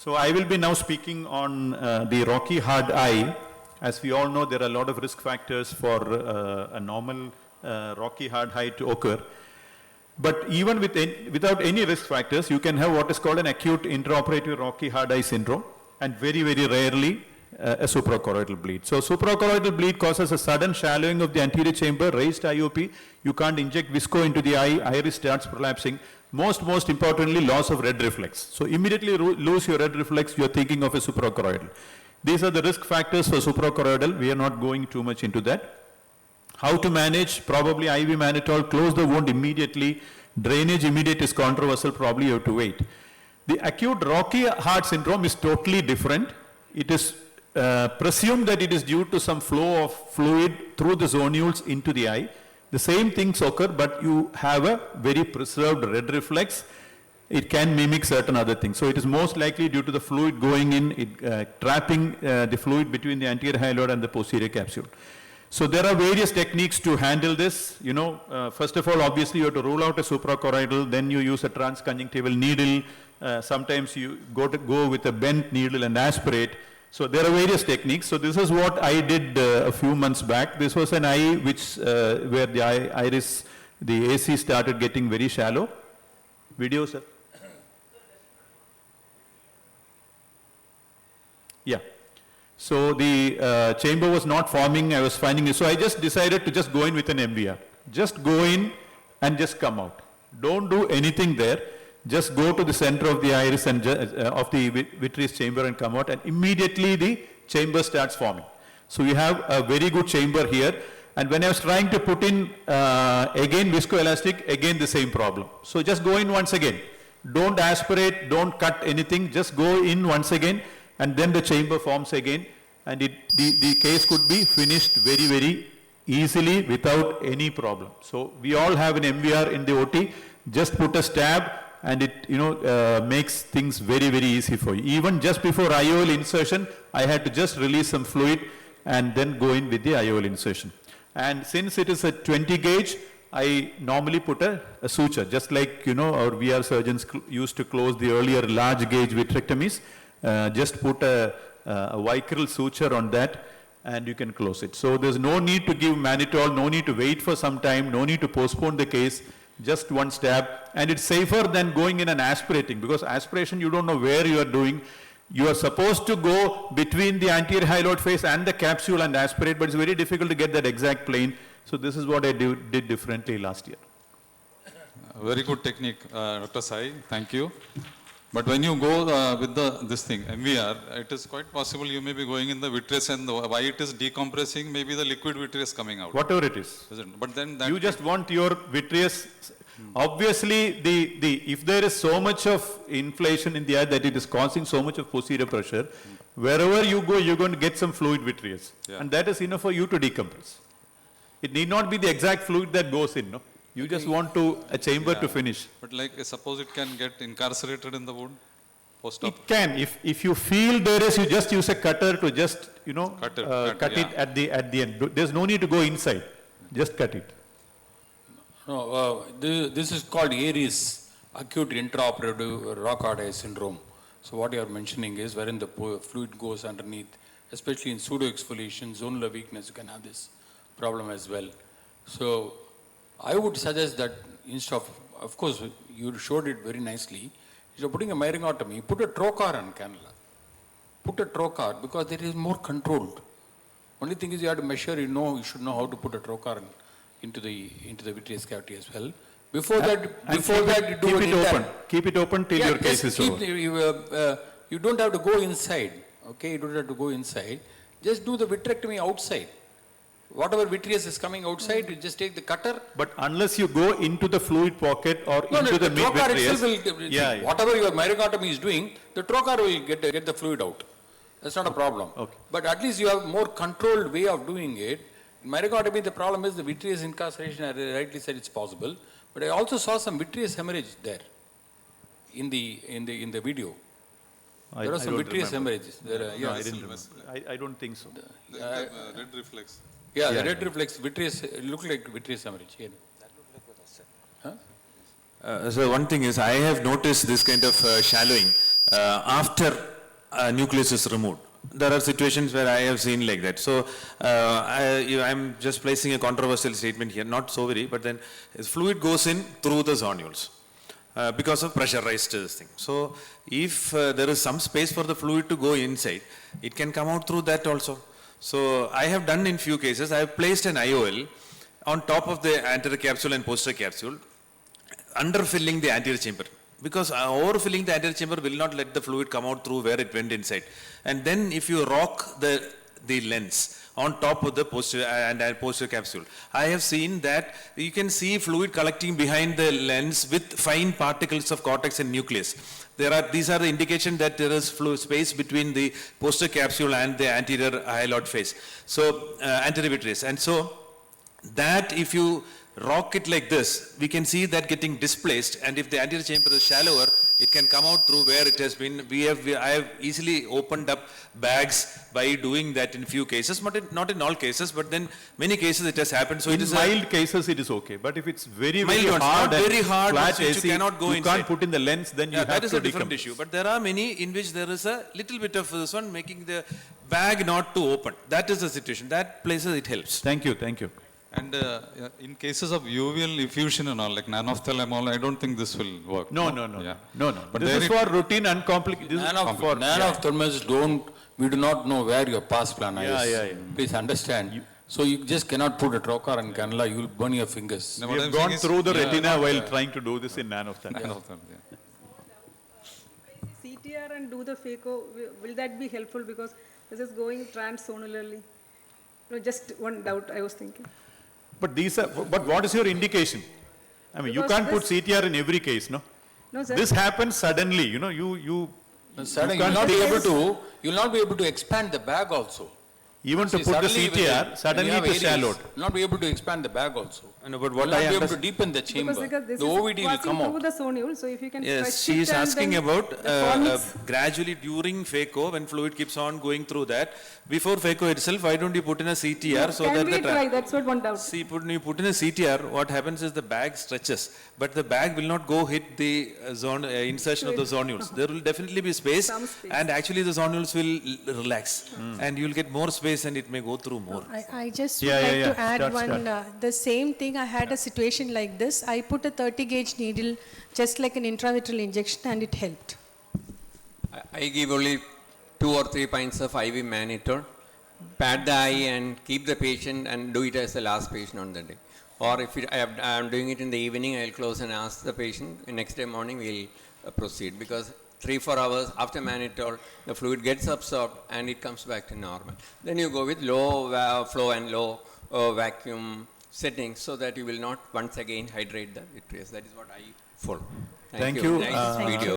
So I will be now speaking on the rocky hard eye. As we all know, there are a lot of risk factors for a normal rocky hard eye to occur. But even without any risk factors, you can have what is called an acute intraoperative rocky hard eye syndrome, and very, very rarely a suprachoroidal bleed. So suprachoroidal bleed causes a sudden shallowing of the anterior chamber, raised IOP. You can't inject visco into the eye, iris starts prolapsing. Most importantly, loss of red reflex. So immediately lose your red reflex, you're thinking of a suprachoroidal. These are the risk factors for suprachoroidal. We are not going too much into that. How to manage? Probably IV mannitol, close the wound immediately. Drainage immediate is controversial, probably you have to wait. The acute rocky heart syndrome is totally different. It is presumed that it is due to some flow of fluid through the zonules into the eye. The same things occur, but you have a very preserved red reflex. It can mimic certain other things. So it is most likely due to the fluid going in, trapping the fluid between the anterior hyaloid and the posterior capsule. So there are various techniques to handle this. You know, first of all, obviously you have to rule out a suprachoroidal, then you use a transconjunctival needle. Sometimes you go with a bent needle and aspirate. So there are various techniques. So this is what I did a few months back. This was an eye which, where the iris, the AC started getting very shallow. Video, sir? Yeah. So the chamber was not forming, I was finding it. So I just decided to just go in with an MVR. Just go in and just come out. Don't do anything there. Just go to the center of the iris and of the vitreous chamber and come out, and immediately the chamber starts forming. So you have a very good chamber here. And when I was trying to put in again viscoelastic, again the same problem. So just go in once again. Don't aspirate, don't cut anything, just go in once again, and then the chamber forms again, and the case could be finished very, very easily without any problem. So we all have an MVR in the OT. Just put a stab, and it makes things very, very easy for you. Even just before IOL insertion, I had to just release some fluid and then go in with the IOL insertion. And since it is a 20 gauge, I normally put a suture, just like our VR surgeons used to close the earlier large gauge vitrectomies. Just put a vicryl suture on that, and you can close it. So there's no need to give mannitol, no need to wait for some time, no need to postpone the case. Just one stab, and it's safer than going in and aspirating, because aspiration you don't know where you are doing. You are supposed to go between the anterior hyaloid face and the capsule and aspirate, but it's very difficult to get that exact plane. So this is what I did differently last year. Very good technique, Dr. Sai, thank you. But when you go with this thing, MVR, it is quite possible you may be going in the vitreous, and why it is decompressing, maybe the liquid vitreous coming out. Whatever it is. But then you just want your vitreous. Obviously, if there is so much of inflation in the eye that it is causing so much of posterior pressure, wherever you go, you're going to get some fluid vitreous. Yeah. And that is enough for you to decompress. It need not be the exact fluid that goes in, no? You just want a chamber to finish. But like, suppose it can get incarcerated in the wound? Post-op? It can. If you feel there is, you just use a cutter to just, cut it at the end. There's no need to go inside. Just cut it. No, this is called ARIS, acute intraoperative rock hard eye syndrome. So what you are mentioning is wherein the fluid goes underneath, especially in pseudo-exfoliation, zonular weakness, you can have this problem as well. So I would suggest that instead of course, you showed it very nicely. You're putting a myringotomy, put a trocar on cannula. Put a trocar because it is more controlled. Only thing is you have to measure, you should know how to put a trocar into the vitreous cavity as well. Before that, you do keep it open. Keep it open till your case is over. You don't have to go inside. Okay, you don't have to go inside. Just do the vitrectomy outside. Whatever vitreous is coming outside, you just take the cutter. But unless you go into the fluid pocket or into the mid-vitreous, whatever your myringotomy is doing, the trocar will get the fluid out. That's not a problem. Okay. But at least you have more controlled way of doing it. In myringotomy, the problem is the vitreous incarceration. I rightly said it's possible, but I also saw some vitreous hemorrhage there in the video. There are some vitreous hemorrhages. I don't think so. Red reflex. Yeah, the red reflex, vitreous, look like vitreous hemorrhage. Yeah. That looked like So one thing is, I have noticed this kind of shallowing after nucleus is removed. There are situations where I have seen like that. So I'm just placing a controversial statement here, not so very, but then fluid goes in through the zonules because of pressurized this thing. So if there is some space for the fluid to go inside, it can come out through that also. So I have done in few cases, I have placed an IOL on top of the anterior capsule and posterior capsule, underfilling the anterior chamber. Because overfilling the anterior chamber will not let the fluid come out through where it went inside. And then if you rock the lens on top of the posterior and posterior capsule, I have seen that you can see fluid collecting behind the lens with fine particles of cortex and nucleus. These are the indication that there is fluid space between the posterior capsule and the anterior hyaloid face. So anterior vitreous. And so that if you rock it like this, we can see that getting displaced, and if the anterior chamber is shallower, it can come out through where it has been. I have easily opened up bags by doing that in few cases, but not in all cases, but then many cases it has happened. So in it is mild cases it is okay, but if it's very, mild very ones, hard, not very hard, flat which AC, you cannot go you inside. can't put in the lens, then you have that is to a different decompress. issue. But there are many in which there is a little bit of this one making the bag not to open. That is the situation. That places it helps. Thank you, thank you. And in cases of uveal effusion and all, like nanophthalmol, I don't think this will work. No. Yeah. No. But This is for routine uncomplicated. Nanophthalmists we do not know where your past plan is. Yeah. Please understand. So you just cannot put a trocar and cannula, you will burn your fingers. No, We what have I'm gone saying is- through the yeah, retina while trying to do this in nanophthalmic. yeah. CTR and do the phaco, will that be helpful because this is going transzonularly? No, just one doubt I was thinking. But what is your indication? I mean, you Because can't put this- CTR in every case, no? No, sir. This happens suddenly, you know, you Suddenly, can't you will not be able to expand the bag also. even to See, put the suddenly CTR, suddenly when it you is have areas, shallowed. you'll not be able to expand the bag also. No, but You what will not I be able to understand. deepen the chamber. Because this The is OVD will passing come through out. the sonule, so if you can Yes, stretch she it is and asking then about the fornix. gradually during phaco, when fluid keeps on going through that, before phaco itself, why don't you put in a CTR so that Can we the try? That's what one doubt. See, you put in a CTR, what happens is the bag stretches, but the bag will not go hit the insertion of the zonules. There will definitely be space, Some space. and actually the zonules will relax, and you will get more space and it may go through more. I just would Yeah, like yeah. to add Start, one, the same thing, I had a situation like this. I put a 30 gauge needle, just like an intravitreal injection, and it helped. I give only 2 or 3 pints of IV mannitol, pat the eye and keep the patient and do it as the last patient on the day. Or if I am doing it in the evening, I will close and ask the patient. Next day morning, we will proceed, because 3-4 hours after mannitol, the fluid gets absorbed and it comes back to normal. Then you go with low flow and low vacuum settings, so that you will not once again hydrate the vitreous. That is what I follow. Thank you. Nice video.